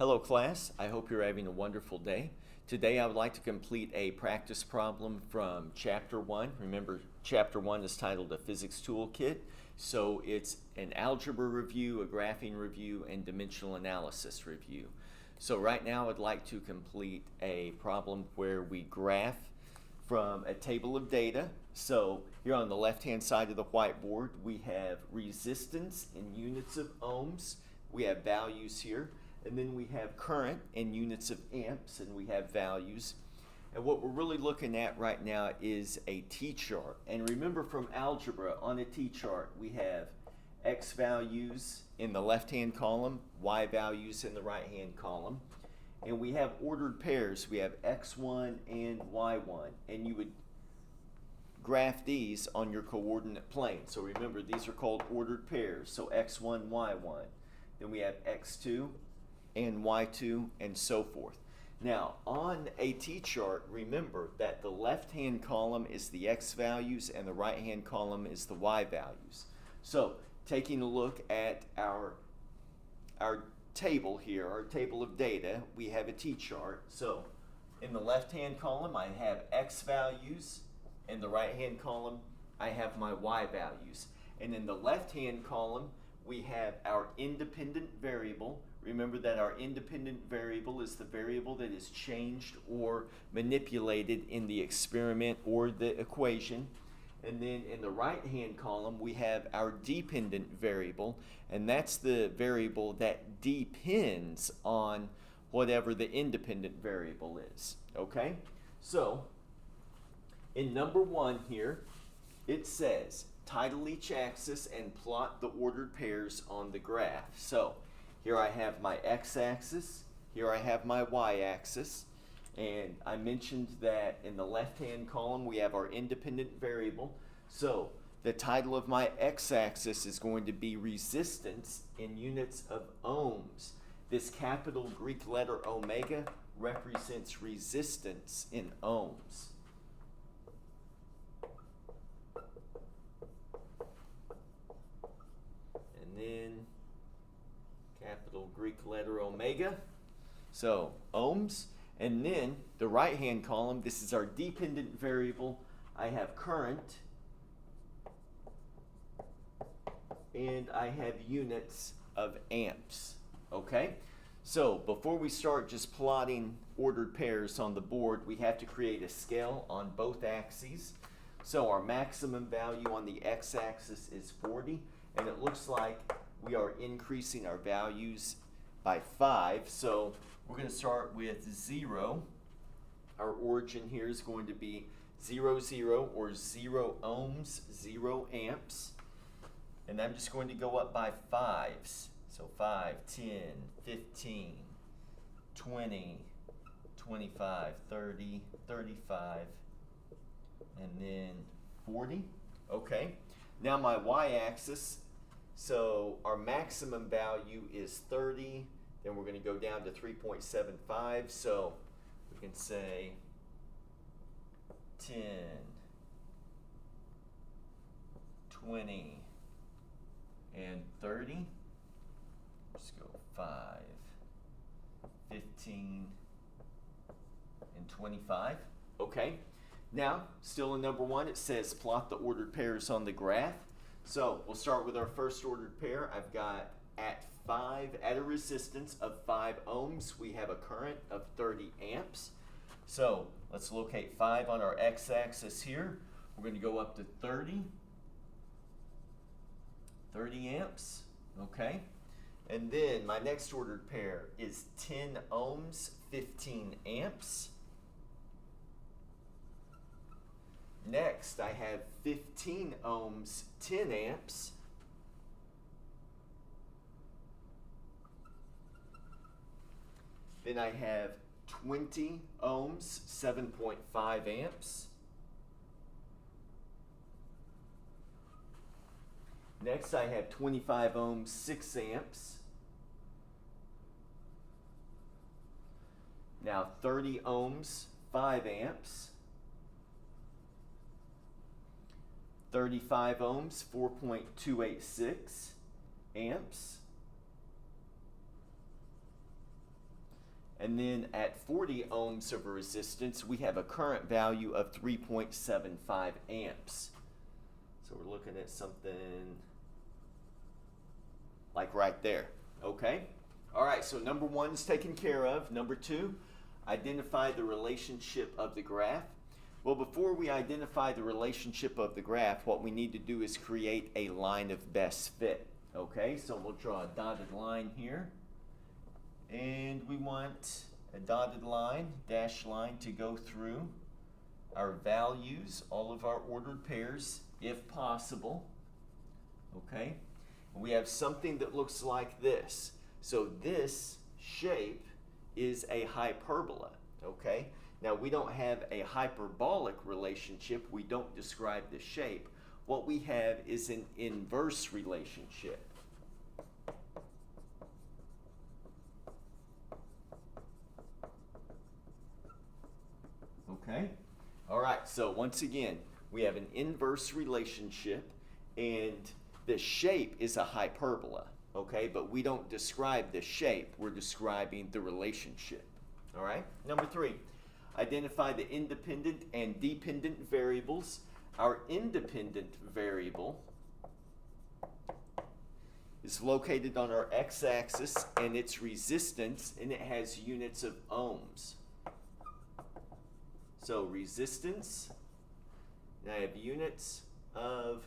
Hello class, I hope you're having a wonderful day. Today I would like to complete a practice problem from Chapter 1. Remember, Chapter 1 is titled A Physics Toolkit, so it's an algebra review, a graphing review, and dimensional analysis review. So right now I'd like to complete a problem where we graph from a table of data. So here on the left-hand side of the whiteboard, we have resistance in units of ohms. We have values here. And then we have current in units of amps, and we have values. And what we're really looking at right now is a T-chart. And remember from algebra, on a T-chart, we have X values in the left-hand column, Y values in the right-hand column. And we have ordered pairs. We have X1 and Y1. And you would graph these on your coordinate plane. So remember, these are called ordered pairs. So X1, Y1. Then we have X2 and Y2 and so forth. Now on a T-chart, remember that the left-hand column is the X values and the right-hand column is the Y values. So taking a look at our table here, our table of data, we have a T-chart. So in the left-hand column I have X values, in the right-hand column I have my Y values. And in the left-hand column we have our independent variable. Remember that our independent variable is the variable that is changed or manipulated in the experiment or the equation. And then in the right-hand column, we have our dependent variable, and that's the variable that depends on whatever the independent variable is. Okay? So, in number 1 here, it says, title each axis and plot the ordered pairs on the graph. So, here I have my x-axis, here I have my y-axis, and I mentioned that in the left-hand column we have our independent variable. So the title of my x-axis is going to be resistance in units of ohms. This capital Greek letter omega represents resistance in ohms. And then capital Greek letter omega, so ohms. And then the right hand column, this is our dependent variable. I have current and I have units of amps. Okay, so before we start just plotting ordered pairs on the board, we have to create a scale on both axes. So our maximum value on the x-axis is 40, and it looks like we are increasing our values by 5. So we're going to start with 0. Our origin here is going to be 0, 0, or 0 ohms, 0 amps. And I'm just going to go up by 5s. So 5, 10, 15, 20, 25, 30, 35, and then 40. Okay. Now my y-axis, so our maximum value is 30, then we're going to go down to 3.75, so we can say 10, 20, and 30. Let's go 5, 15, and 25. Okay, now still in number 1 it says plot the ordered pairs on the graph. So we'll start with our first ordered pair. I've got at a resistance of 5 ohms, we have a current of 30 amps. So let's locate 5 on our x-axis here. We're going to go up to 30 amps. Okay. And then my next ordered pair is 10 ohms, 15 amps. Next, I have 15 ohms, 10 amps. Then I have 20 ohms, 7.5 amps. Next, I have 25 ohms, 6 amps. Now 30 ohms, 5 amps. 35 ohms, 4.286 amps. And then at 40 ohms of resistance, we have a current value of 3.75 amps. So we're looking at something like right there, okay? All right, so number one is taken care of. Number two, identify the relationship of the graph. Well, before we identify the relationship of the graph, what we need to do is create a line of best fit, okay? So we'll draw a dotted line here. And we want a dotted line, dashed line, to go through our values, all of our ordered pairs, if possible. Okay? And we have something that looks like this. So this shape is a hyperbola. Okay? Now we don't have a hyperbolic relationship. We don't describe the shape. What we have is an inverse relationship. Okay? All right, so once again, we have an inverse relationship, and the shape is a hyperbola, okay? But we don't describe the shape, we're describing the relationship. All right? Number three, identify the independent and dependent variables. Our independent variable is located on our x-axis, and its resistance, and it has units of ohms. So resistance, and I have units of,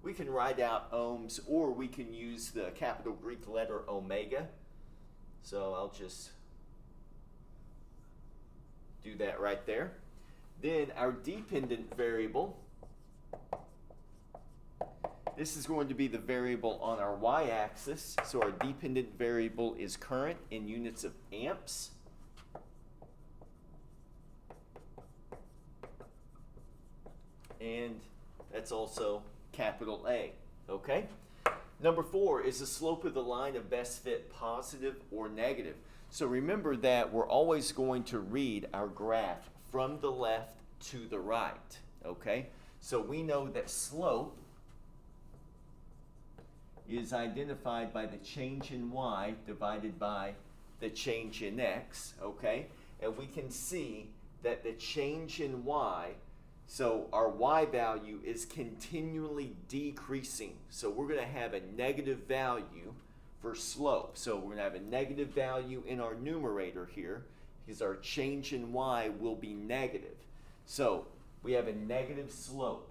we can write out ohms, or we can use the capital Greek letter omega. So I'll just do that right there. Then our dependent variable, this is going to be the variable on our y-axis. So our dependent variable is current in units of amps. And that's also capital A, okay? Number four is the slope of the line of best fit, positive or negative. So remember that we're always going to read our graph from the left to the right, okay? So we know that slope is identified by the change in y divided by the change in x, okay? And we can see that the change in y, so our y value is continually decreasing. So we're going to have a negative value for slope. So we're going to have a negative value in our numerator here because our change in y will be negative. So we have a negative slope.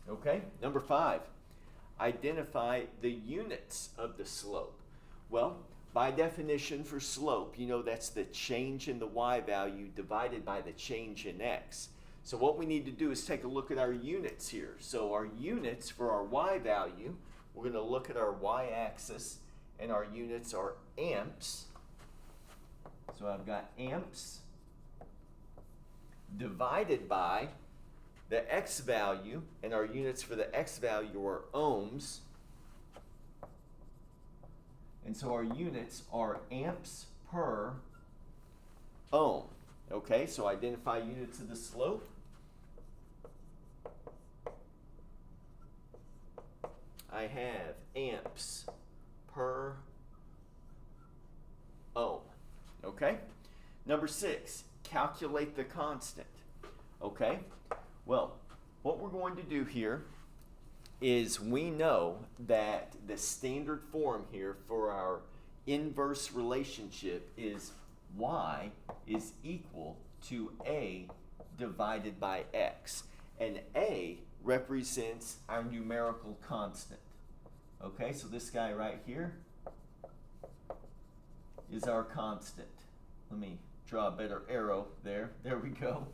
Okay, number five, identify the units of the slope. Well, by definition for slope, you know that's the change in the y value divided by the change in x. So what we need to do is take a look at our units here. So our units for our y value, we're going to look at our y-axis, and our units are amps. So I've got amps divided by the x value, and our units for the x value are ohms. And so our units are amps per ohm. Okay, so identify units of the slope. I have amps per ohm. Okay? Number six, calculate the constant. Okay? Well, what we're going to do here is we know that the standard form here for our inverse relationship is y is equal to a divided by x. And a represents our numerical constant. Okay, so this guy right here is our constant. Let me draw a better arrow there. There we go.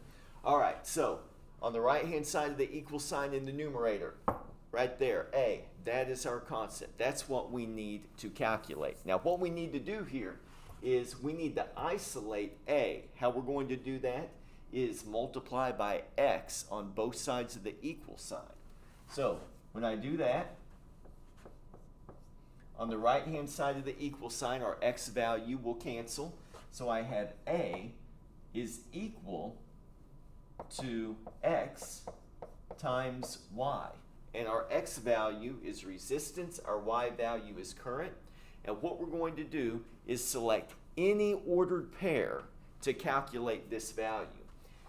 All right, so on the right-hand side of the equal sign in the numerator, right there, a, that is our constant. That's what we need to calculate. Now, what we need to do here is we need to isolate a. How we're going to do that is multiply by x on both sides of the equal sign. So when I do that, on the right-hand side of the equal sign, our x value will cancel. So I have a is equal to x times y. and our X value is resistance, our Y value is current. And what we're going to do is select any ordered pair to calculate this value.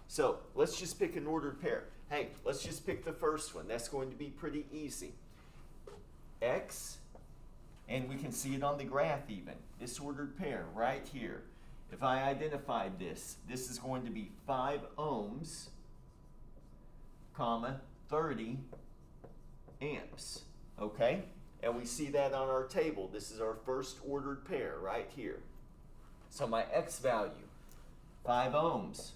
So let's just pick an ordered pair. Hey, let's just pick the first one. That's going to be pretty easy. X, and we can see it on the graph even, this ordered pair right here. If I identified this is going to be 5 ohms, comma, 30 amps, okay? And we see that on our table. This is our first ordered pair right here. So my X value, 5 ohms,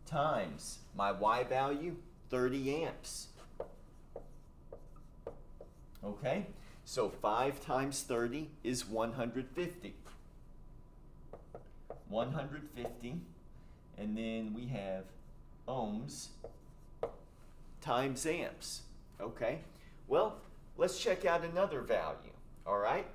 times my Y value, 30 amps. Okay? So 5 times 30 is 150. 150, and then we have ohms times amps. Okay? Well, let's check out another value. All right?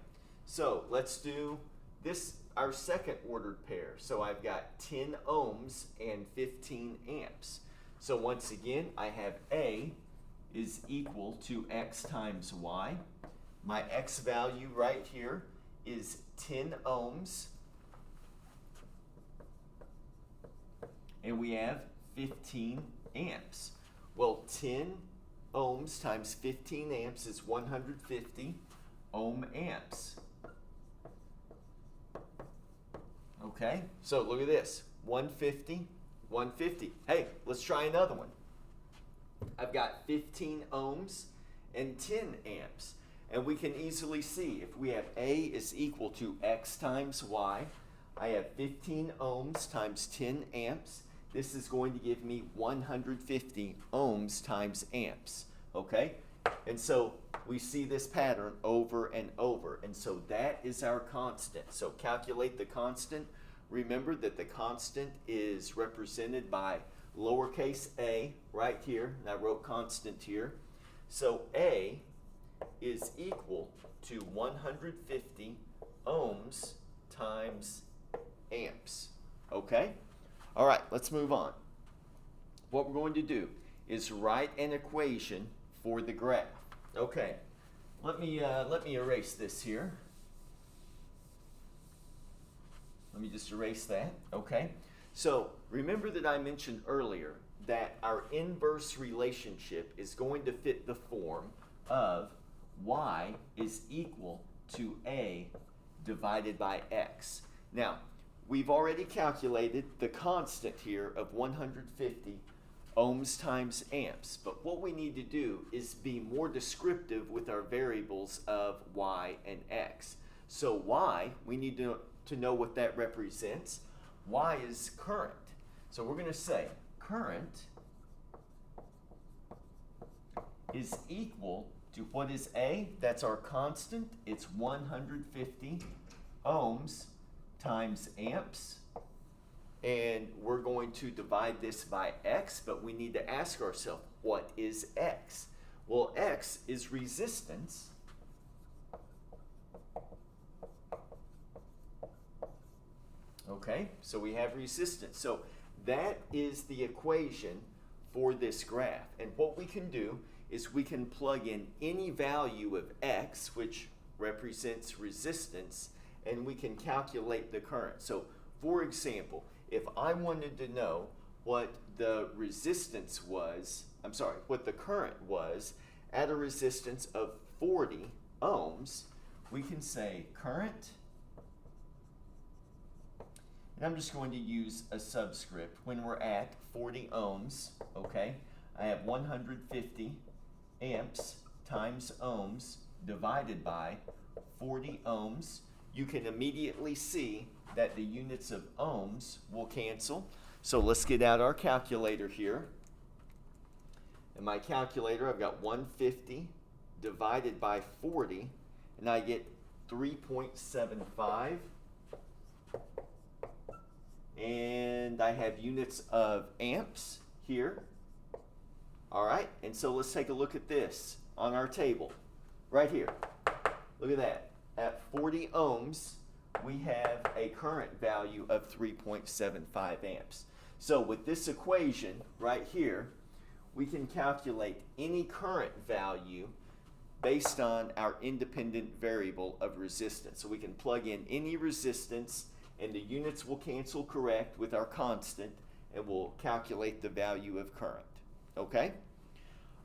So let's do this, our second ordered pair. So I've got 10 ohms and 15 amps. So once again, I have A is equal to X times Y. My X value right here is 10 ohms. And we have 15 amps. Well, 10 ohms times 15 amps is 150 ohm amps. Okay, so look at this, 150, 150. Hey, let's try another one. I've got 15 ohms and 10 amps. And we can easily see if we have A is equal to X times Y, I have 15 ohms times 10 amps. This is going to give me 150 ohms times amps, okay? And so we see this pattern over and over, and so that is our constant. So calculate the constant. Remember that the constant is represented by lowercase a right here, and I wrote constant here. So A is equal to 150 ohms times amps, okay? All right, let's move on. What we're going to do is write an equation for the graph. Okay, let me erase this here. Let me just erase that, okay? So remember that I mentioned earlier that our inverse relationship is going to fit the form of y is equal to A divided by X. Now, we've already calculated the constant here of 150 ohms times amps, but what we need to do is be more descriptive with our variables of y and x. So y, we need to know what that represents. Y is current. So we're going to say current is equal to, what is A? That's our constant. It's 150 ohms times amps. And we're going to divide this by X, but we need to ask ourselves, what is X? Well, X is resistance. Okay, so we have resistance. So that is the equation for this graph. And what we can do is we can plug in any value of X, which represents resistance, and we can calculate the current. So for example, if I wanted to know what the resistance was, what the current was at a resistance of 40 ohms, we can say current, and I'm just going to use a subscript when we're at 40 ohms, okay? I have 150 amps times ohms divided by 40 ohms. You can immediately see that the units of ohms will cancel. So let's get out our calculator here. In my calculator, I've got 150 divided by 40, and I get 3.75. And I have units of amps here. All right, and so let's take a look at this on our table right here. Look at that. At 40 ohms, we have a current value of 3.75 amps. So with this equation right here, we can calculate any current value based on our independent variable of resistance. So we can plug in any resistance, and the units will cancel correct with our constant, and we'll calculate the value of current. Okay?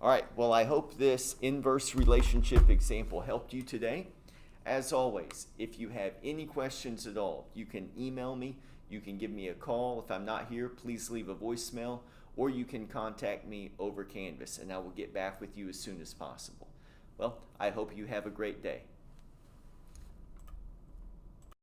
All right, well, I hope this inverse relationship example helped you today. As always, if you have any questions at all, you can email me, you can give me a call. If I'm not here, please leave a voicemail, or you can contact me over Canvas, and I will get back with you as soon as possible. Well, I hope you have a great day.